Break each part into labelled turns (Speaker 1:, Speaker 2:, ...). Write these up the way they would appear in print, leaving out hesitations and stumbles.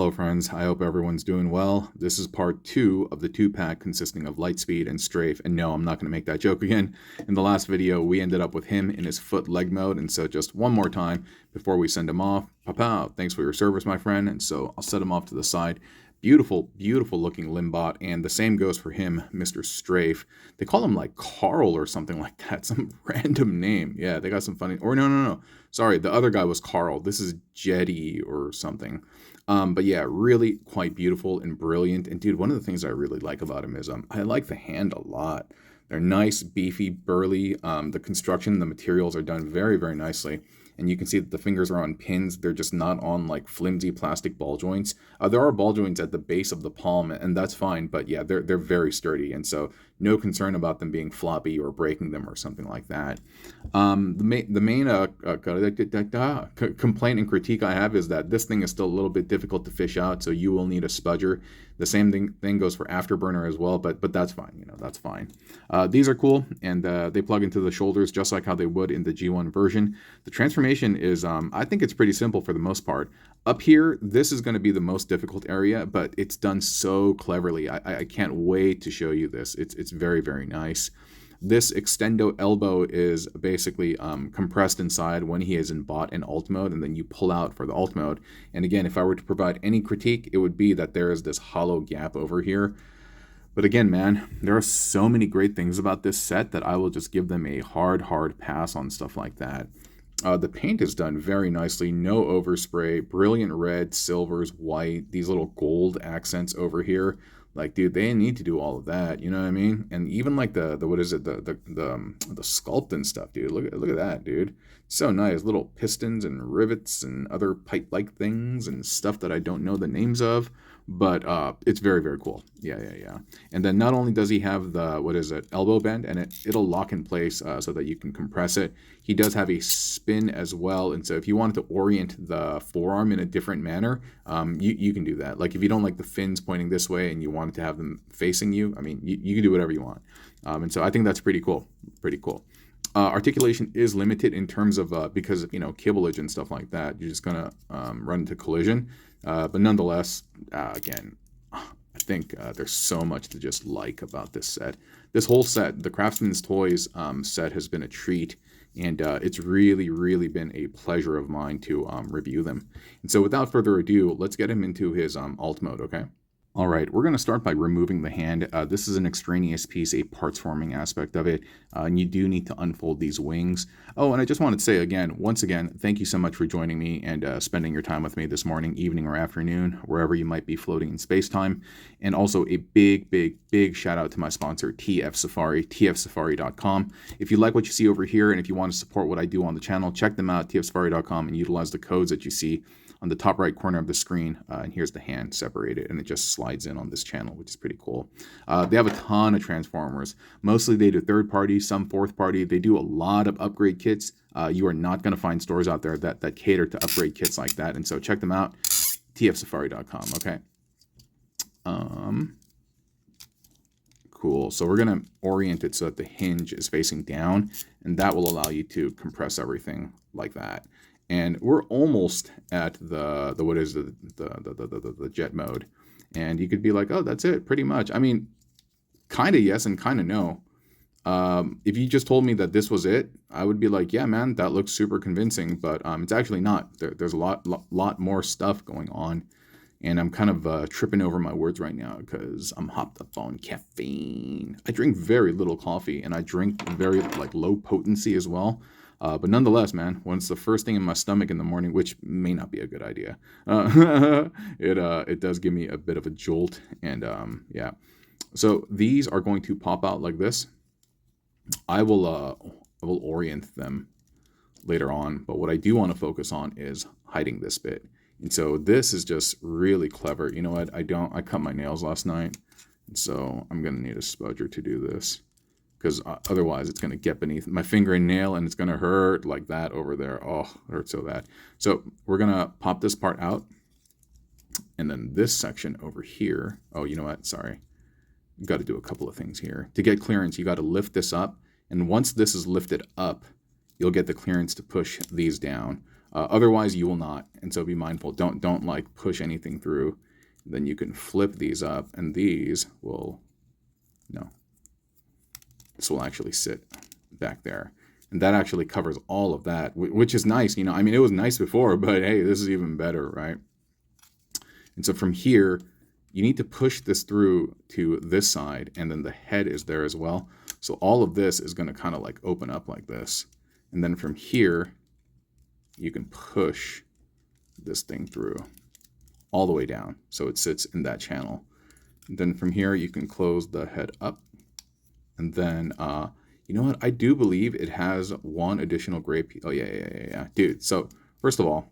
Speaker 1: Hello friends, I hope everyone's doing well. This is part 2 of the 2-pack consisting of Lightspeed and Strafe, and no, I'm not going to make that joke again. In the last video, we ended up with him in his foot leg mode, and so just one more time before we send him off. Papa, thanks for your service, my friend, and so I'll set him off to the side. Beautiful, beautiful looking Limbot, and the same goes for him, Mr. Strafe. They call him like Carl or something like that, some random name. Yeah, they got some funny, or no. Sorry, the other guy was Carl. This is Jette or something. But yeah, really quite beautiful and brilliant. And dude, one of the things I really like about him is I like the hand a lot. They're nice, beefy, burly. The construction, the materials are done very, very nicely. And you can see that the fingers are on pins. They're just not on like flimsy plastic ball joints. There are ball joints at the base of the palm, and that's fine. But yeah, they're very sturdy, and so no concern about them being floppy or breaking them or something like that. The main complaint and critique I have is that this thing is still a little bit difficult to fish out, so you will need a spudger. The same thing goes for afterburner as well, but that's fine. You know, that's fine. These are cool, and they plug into the shoulders just like how they would in the G1 version. The transformation is, I think it's pretty simple for the most part. Up here, this is going to be the most difficult area, but it's done so cleverly. I can't wait to show you this. It's very, very nice. This extendo elbow is basically compressed inside when he is in bot and alt mode, and then you pull out for the alt mode. And again, if I were to provide any critique, it would be that there is this hollow gap over here. But again, man, there are so many great things about this set that I will just give them a hard pass on stuff like that. The paint is done very nicely, no overspray, brilliant red, silvers, white, these little gold accents over here. Like, dude, they need to do all of that, you know what I mean? And even like the what is it, the sculpt and stuff, dude. Look at that, dude. So nice, little pistons and rivets and other pipe-like things and stuff that I don't know the names of, but it's very, very cool. Yeah. And then not only does he have the, what is it, elbow bend, and it'll lock in place so that you can compress it. He does have a spin as well, and so if you wanted to orient the forearm in a different manner, you can do that. Like if you don't like the fins pointing this way and you wanted to have them facing you, I mean, you can do whatever you want. And so I think that's pretty cool. Articulation is limited in terms of because of, you know, kibblage and stuff like that. You're just gonna run into collision. But nonetheless, again, I think there's so much to just like about this set. This whole set, the Craftsman's Toys set, has been a treat, and it's really been a pleasure of mine to review them. And so without further ado, let's get him into his alt mode, okay? All right, we're going to start by removing the hand. This is an extraneous piece, a parts forming aspect of it, and you do need to unfold these wings. Oh, and I just wanted to say once again, thank you so much for joining me and spending your time with me this morning, evening, or afternoon, wherever you might be floating in space-time. And also a big shout out to my sponsor, TF Safari, tfsafari.com. If you like what you see over here, and if you want to support what I do on the channel, check them out, tfsafari.com, and utilize the codes that you see on the top right corner of the screen, and here's the hand separated, and it just slides in on this channel, which is pretty cool. They have a ton of Transformers. Mostly they do third party, some fourth party. They do a lot of upgrade kits. You are not going to find stores out there that cater to upgrade kits like that, and so check them out, tfsafari.com, okay? Cool, so we're going to orient it so that the hinge is facing down, and that will allow you to compress everything like that. And we're almost at the what is the jet mode, and you could be like, oh, that's it, pretty much. I mean, kind of yes and kind of no. If you just told me that this was it, I would be like, yeah, man, that looks super convincing, but it's actually not. There's a lot more stuff going on, and I'm kind of tripping over my words right now because I'm hopped up on caffeine. I drink very little coffee, and I drink very like low potency as well. But nonetheless, man, when it's the first thing in my stomach in the morning, which may not be a good idea, it does give me a bit of a jolt, and yeah. So these are going to pop out like this. I will orient them later on, but what I do want to focus on is hiding this bit. And so this is just really clever. You know what? I cut my nails last night, and so I'm gonna need a spudger to do this, because otherwise it's going to get beneath my finger and nail, and it's going to hurt like that over there. Oh, it hurts so bad. So we're going to pop this part out, and then this section over here. Oh, you know what? Sorry. You've got to do a couple of things here. To get clearance, you got to lift this up, and once this is lifted up, you'll get the clearance to push these down. Otherwise, you will not. And so be mindful. Don't like push anything through. Then you can flip these up, and these will, no, this will actually sit back there. And that actually covers all of that, which is nice. You know, I mean, it was nice before, but hey, this is even better, right? And so from here, you need to push this through to this side, and then the head is there as well. So all of this is going to kind of like open up like this. And then from here, you can push this thing through all the way down. So it sits in that channel. And then from here, you can close the head up. And then, you know what? I do believe it has one additional gray piece. Oh, yeah. Dude, so first of all,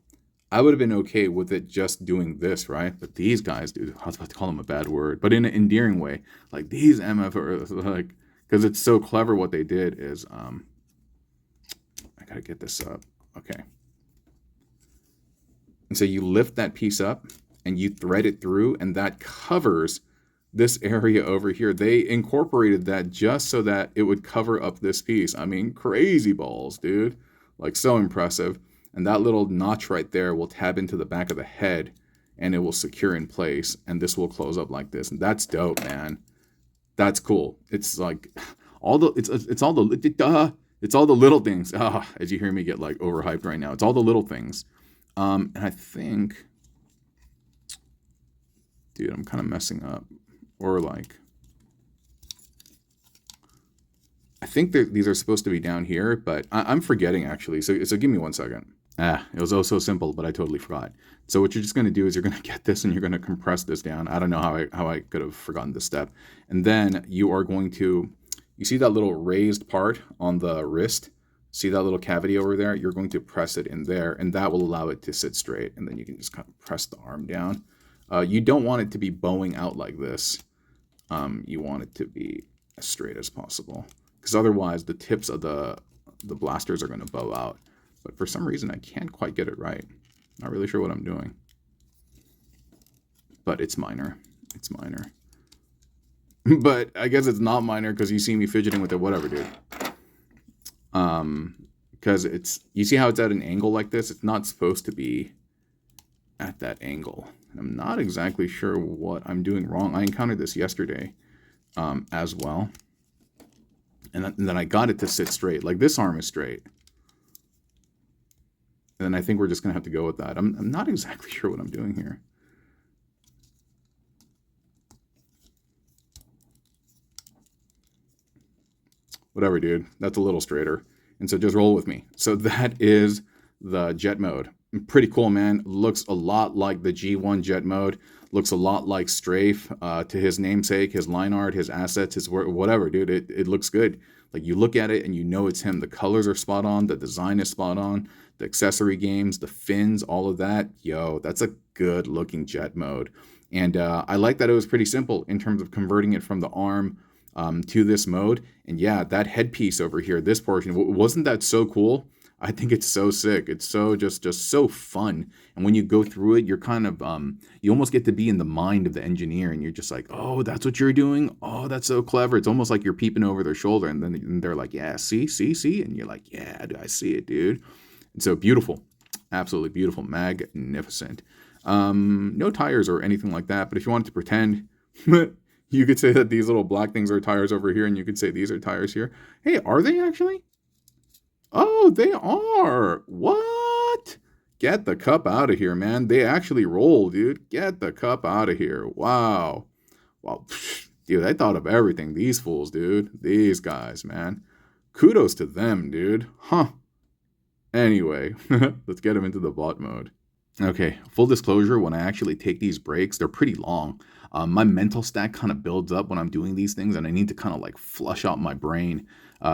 Speaker 1: I would have been okay with it just doing this, right? But these guys, dude, I was about to call them a bad word, but in an endearing way. Like these MF are like, because it's so clever what they did is, I gotta get this up. Okay. And so you lift that piece up and you thread it through, and that covers this area over here. They incorporated that just so that it would cover up this piece. I mean, crazy balls, dude. Like so impressive. And that little notch right there will tab into the back of the head, and it will secure in place, and this will close up like this. And that's dope, man. That's cool. It's like all the it's all the little things. As you hear me get like overhyped right now. It's all the little things. And I think, dude, I'm kind of messing up, or like, I think these are supposed to be down here, but I'm forgetting actually. So give me 1 second. It was oh so simple, but I totally forgot. So what you're just going to do is you're going to get this and you're going to compress this down. I don't know how I could have forgotten this step. And then you are going to, you see that little raised part on the wrist? See that little cavity over there? You're going to press it in there, and that will allow it to sit straight. And then you can just kind of press the arm down. You don't want it to be bowing out like this. You want it to be as straight as possible, because otherwise the tips of the blasters are going to bow out. But for some reason, I can't quite get it right. Not really sure what I'm doing. But it's minor. It's minor. But I guess it's not minor because you see me fidgeting with it. Whatever, dude. Because it's, you see how it's at an angle like this? It's not supposed to be at that angle. And I'm not exactly sure what I'm doing wrong. I encountered this yesterday as well. And then I got it to sit straight. Like this arm is straight. And then I think we're just going to have to go with that. I'm not exactly sure what I'm doing here. Whatever, dude. That's a little straighter. And so just roll with me. So that is the jet mode. Pretty cool, man. Looks a lot like the G1 jet mode. Looks a lot like Strafe, to his namesake, his line art, his assets, his work, whatever, dude. It looks good. Like you look at it and you know it's him. The colors are spot on. The design is spot on. The accessory games, the fins, all of that. Yo, that's a good looking jet mode. And I like that it was pretty simple in terms of converting it from the arm to this mode. And yeah, that headpiece over here, this portion, wasn't that so cool? I think it's so sick. It's so just so fun. And when you go through it, you're kind of, you almost get to be in the mind of the engineer, and you're just like, oh, that's what you're doing? Oh, that's so clever. It's almost like you're peeping over their shoulder, and then they're like, yeah, see? And you're like, yeah, I see it, dude. And so beautiful, absolutely beautiful, magnificent. No tires or anything like that, but if you wanted to pretend, you could say that these little black things are tires over here, and you could say these are tires here. Hey, are they actually? Oh, they are. What? Get the cup out of here, man. They actually roll, dude. Get the cup out of here. Wow. Wow. Dude, I thought of everything. These fools, dude. These guys, man. Kudos to them, dude. Huh. Anyway, let's get them into the bot mode. Okay, full disclosure, when I actually take these breaks, they're pretty long. My mental stack kind of builds up when I'm doing these things, and I need to kind of like flush out my brain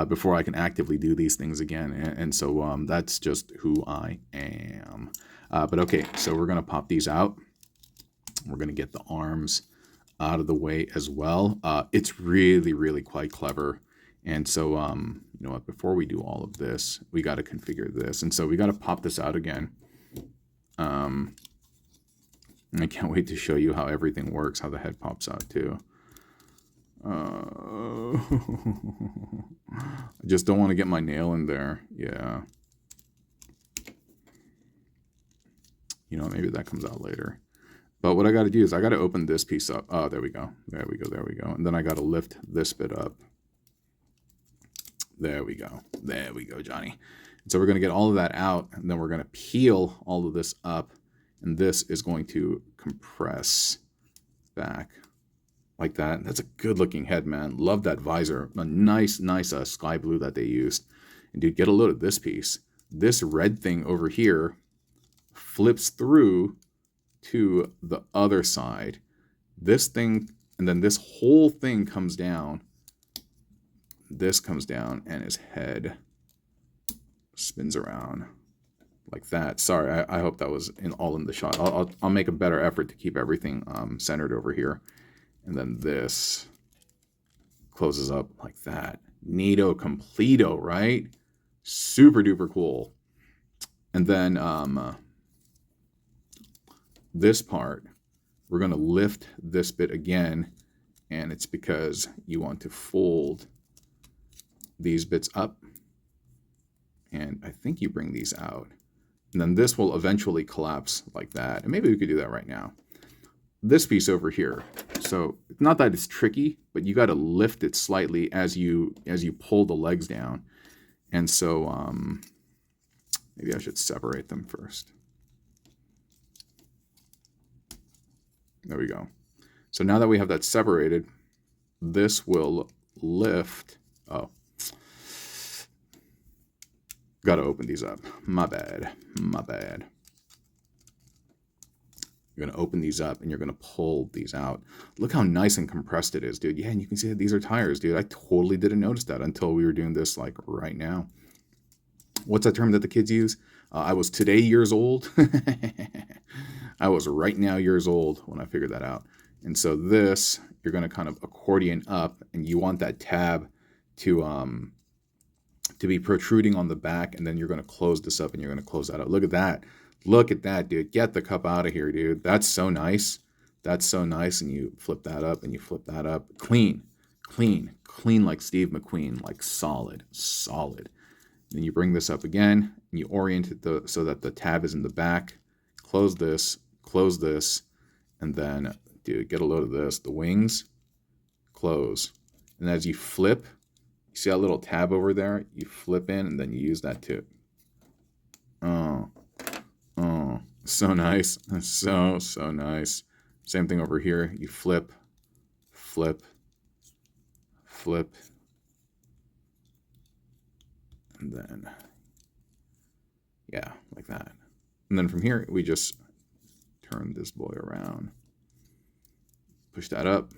Speaker 1: before I can actively do these things again. And so that's just who I am. But okay, so we're going to pop these out. We're going to get the arms out of the way as well. It's really, really quite clever. And so, you know what, before we do all of this, we got to configure this. And so we got to pop this out again. I can't wait to show you how everything works, how the head pops out too. I just don't want to get my nail in there. Yeah. You know, maybe that comes out later. But what I got to do is I got to open this piece up. Oh, there we go. There we go. There we go. And then I got to lift this bit up. There we go. There we go, Johnny. And so we're going to get all of that out, and then we're going to peel all of this up, and this is going to compress back like that. That's a good-looking head, man. Love that visor. A nice sky blue that they used. And dude, get a load of this piece. This red thing over here flips through to the other side. This thing, and then this whole thing comes down. This comes down, and his head spins around like that. Sorry, I hope that was all in the shot. I'll make a better effort to keep everything centered over here. And then this closes up like that. Neato completo, right? Super duper cool. And then this part, we're going to lift this bit again, and it's because you want to fold these bits up, and I think you bring these out, and then this will eventually collapse like that. And maybe we could do that right now. This piece over here, so it's not that it's tricky, but you got to lift it slightly as you pull the legs down. And so maybe I should separate them first. There we go. So now that we have that separated, this will lift. Oh, got to open these up. My bad. My bad. You're going to open these up, and you're going to pull these out. Look how nice and compressed it is, dude. Yeah, and you can see that these are tires, dude. I totally didn't notice that until we were doing this, like, right now. What's that term that the kids use? I was today years old. I was right now years old when I figured that out. And so this, you're going to kind of accordion up, and you want that tab to be protruding on the back, and then you're going to close this up, and you're going to close that out. Look at that. Look at that, dude. Get the cup out of here, dude. That's so nice. That's so nice. And you flip that up, and you flip that up. Clean like Steve McQueen, like solid. Then you bring this up again, and you orient it so that the tab is in the back. Close this, and then, dude, get a load of this. The wings, close. And as you flip, you see that little tab over there? You flip in, and then you use that too. Oh, so nice. So nice. Same thing over here. You flip. And then, yeah, like that. And then from here, we just turn this boy around. Push that up.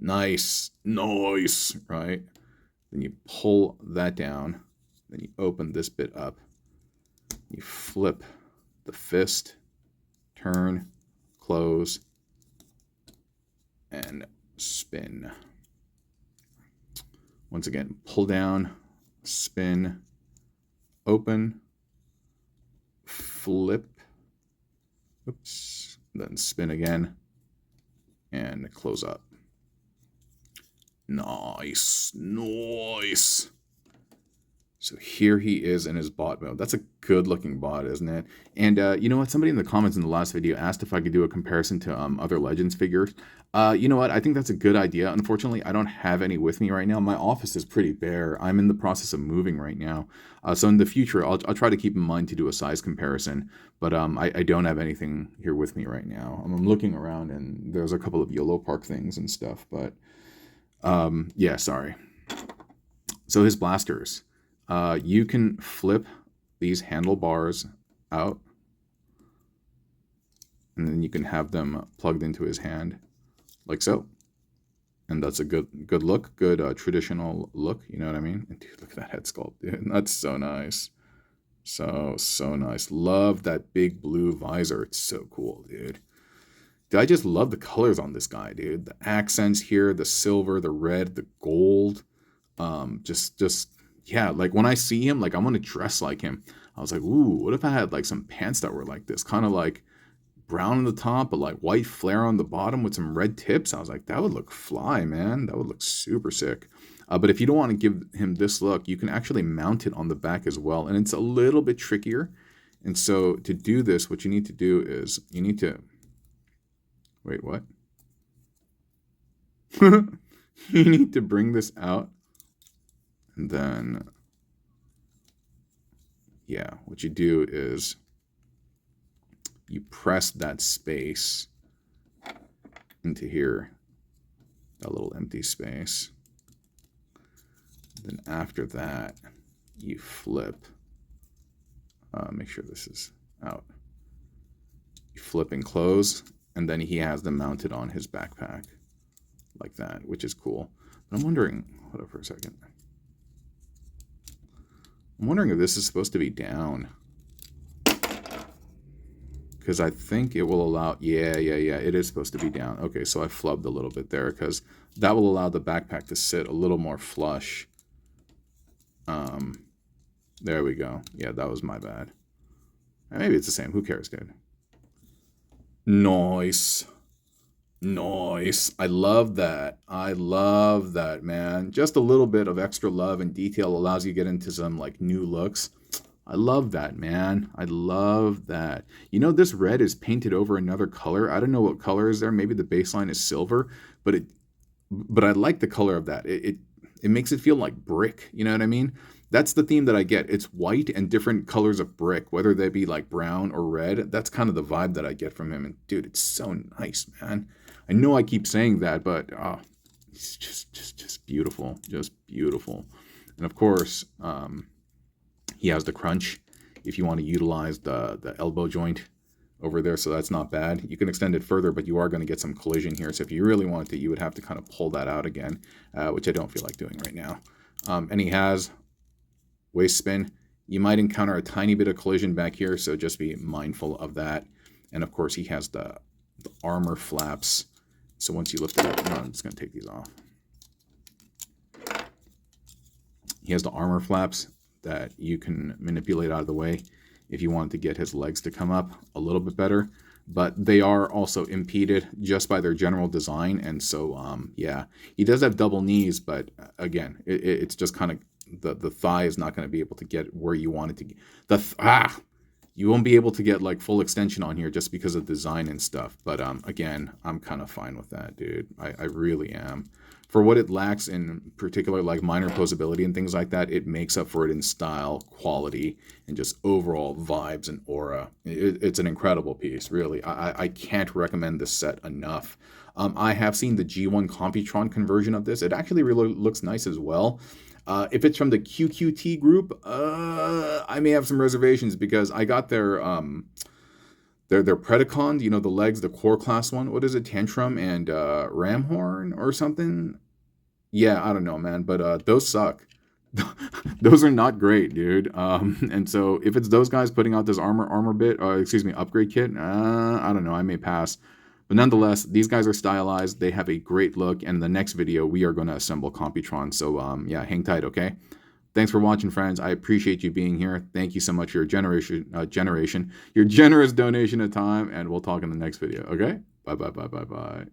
Speaker 1: Nice, right? Then you pull that down. Then you open this bit up. You flip the fist, turn, close, and spin. Once again, pull down, spin, open, flip, oops, then spin again, and close up. Nice. So here he is in his bot mode. That's a good looking bot, isn't it? And you know what? Somebody in the comments in the last video asked if I could do a comparison to other Legends figures. You know what? I think that's a good idea. Unfortunately, I don't have any with me right now. My office is pretty bare. I'm in the process of moving right now. So in the future, I'll try to keep in mind to do a size comparison. But I don't have anything here with me right now. I'm looking around, and there's a couple of YOLO Park things and stuff. But yeah, sorry. So his blasters. You can flip these handlebars out, and then you can have them plugged into his hand like so. And that's a good look, good traditional look, you know what I mean? And dude, look at that head sculpt, dude. That's so nice. So nice. Love that big blue visor. It's so cool, dude. Dude, I just love the colors on this guy, dude. The accents here, the silver, the red, the gold. Yeah, like when I see him, like I want to dress like him. I was like, ooh, what if I had like some pants that were like this, kind of like brown on the top, but like white flare on the bottom with some red tips? I was like, that would look fly, man. That would look super sick. But if you don't want to give him this look, you can actually mount it on the back as well. And it's a little bit trickier. And so to do this, what you need to do is you need to, wait, what? You need to bring this out, and then, yeah, what you do is you press that space into here, that little empty space. Then after that, you flip. Make sure this is out. You flip and close, and then he has them mounted on his backpack like that, which is cool. But I'm wondering, hold up for a second. I'm wondering if this is supposed to be down. Because I think it will allow, yeah, it is supposed to be down. Okay, so I flubbed a little bit there because that will allow the backpack to sit a little more flush. There we go. Yeah, that was my bad. Maybe it's the same. Who cares, dude? Nice. Nice. I love that. I love that, man. Just a little bit of extra love and detail allows you to get into some like new looks. I love that, man. I love that. You know, this red is painted over another color. I don't know what color is there. Maybe the baseline is silver, but I like the color of that. It makes it feel like brick. You know what I mean? That's the theme that I get. It's white and different colors of brick, whether they be like brown or red. That's kind of the vibe that I get from him. And dude, it's so nice, man. I know I keep saying that, but it's just beautiful, just beautiful. And of course, he has the crunch if you want to utilize the elbow joint over there, so that's not bad. You can extend it further, but you are going to get some collision here. So if you really wanted to, you would have to kind of pull that out again, which I don't feel like doing right now. And he has waist spin. You might encounter a tiny bit of collision back here, so just be mindful of that. And of course, he has the armor flaps. So once you lift it up, I'm just going to take these off. He has the armor flaps that you can manipulate out of the way if you want to get his legs to come up a little bit better. But they are also impeded just by their general design. And so, yeah, he does have double knees, but again, it's just kind of the thigh is not going to be able to get where you want it to get. You won't be able to get like full extension on here just because of design and stuff. But again, I'm kind of fine with that, dude. I really am. For what it lacks in particular, like minor posability and things like that, it makes up for it in style, quality, and just overall vibes and aura. It's an incredible piece, really. I can't recommend this set enough. I have seen the G1 Computron conversion of this. It actually really looks nice as well. If it's from the QQT group, I may have some reservations because I got their Predacon, you know, the legs, the core class one. What is it? Tantrum and Ramhorn or something? Yeah, I don't know, man. But those suck. Those are not great, dude. And so if it's those guys putting out this upgrade kit, I don't know. I may pass. But nonetheless, these guys are stylized. They have a great look. And in the next video, we are going to assemble Computron. So yeah, hang tight, okay? Thanks for watching, friends. I appreciate you being here. Thank you so much for your your generous donation of time. And we'll talk in the next video, okay? Bye.